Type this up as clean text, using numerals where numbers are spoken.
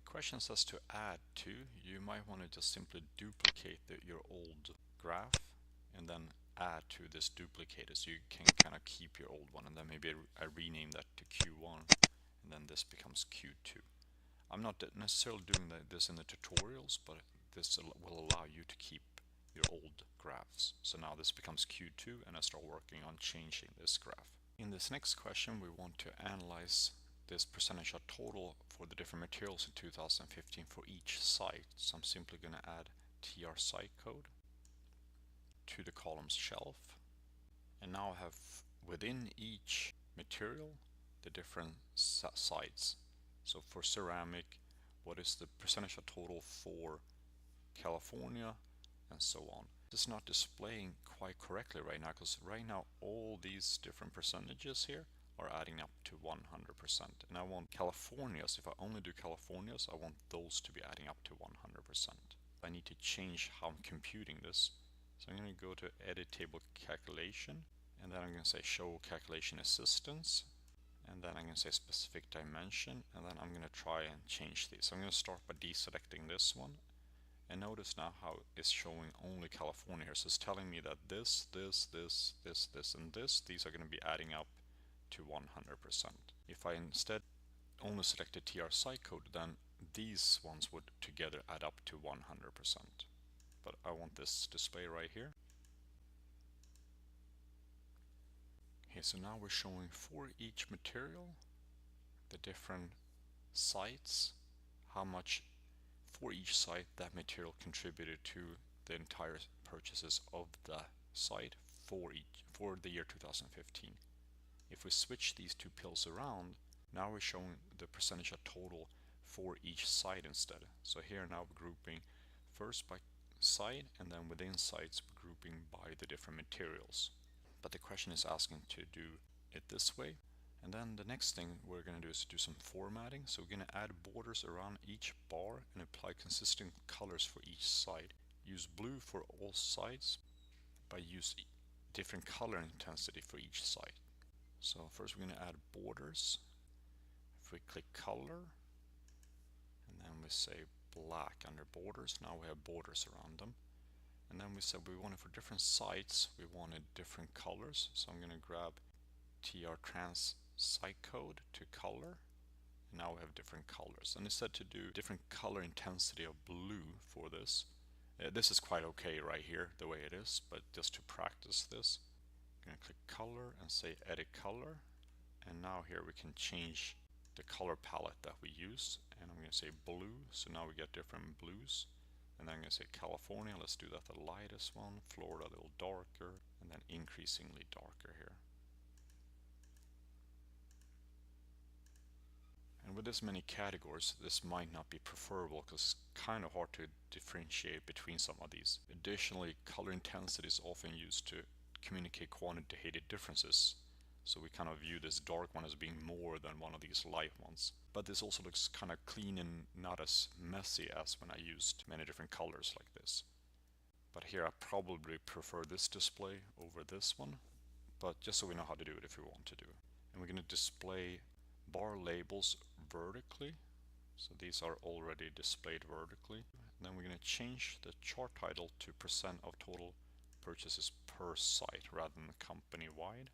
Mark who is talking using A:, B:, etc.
A: question says to add to. You might want to just simply duplicate your old graph and then add to this duplicated, so you can kind of keep your old one, and then maybe I rename that to Q1, and then this becomes Q2. I'm not necessarily doing this in the tutorials, but this will allow you to keep your old graphs. So now this becomes Q2, and I start working on changing this graph. In this next question, we want to analyze this percentage of total for the different materials in 2015 for each site. So I'm simply going to add tr site code to the columns shelf, and now I have within each material the different sites. So for ceramic, what is the percentage of total for California, and so on. It's not displaying quite correctly right now, because right now all these different percentages here are adding up to 100%, and I want California's. If I only do California's, I want those to be adding up to 100%. I need to change how I'm computing this. So I'm going to go to edit table calculation, and then I'm going to say show calculation assistance, and then I'm going to say specific dimension, and then I'm going to try and change these. So I'm going to start by deselecting this one, and notice now how it's showing only California here. So it's telling me that this, and this, these are going to be adding up to 100%. If I instead only selected tr site code, then these ones would together add up to 100%. But I want this display right here. Okay, so now we're showing for each material the different sites, how much for each site that material contributed to the entire purchases of the site for the year 2015. If we switch these two pills around, now we're showing the percentage of total for each site instead. So here now we're grouping first by site, and then within sites we're grouping by the different materials. But the question is asking to do it this way. And then the next thing we're going to do is do some formatting. So we're going to add borders around each bar and apply consistent colors for each site. Use blue for all sites, but use different color intensity for each site. So first we're going to add borders. If we click color, and then we say black under borders, now we have borders around them. And then we said we wanted for different sites, we wanted different colors. So I'm going to grab tr trans site code to color, and now we have different colors. And it said to do different color intensity of blue for this. This is quite okay right here the way it is, but just to practice this, I'm going to click color and say edit color, and now here we can change the color palette that we use, and I'm going to say blue, so now we get different blues. And then I'm going to say California, let's do that the lightest one, Florida a little darker, and then increasingly darker here. And with this many categories, this might not be preferable because it's kind of hard to differentiate between some of these. Additionally, color intensity is often used to communicate quantitative differences. So we kind of view this dark one as being more than one of these light ones. But this also looks kind of clean and not as messy as when I used many different colors like this. But here I probably prefer this display over this one, but just so we know how to do it if we want to do it. And we're going to display bar labels vertically. So these are already displayed vertically. And then we're going to change the chart title to % of total purchases per site rather than company wide.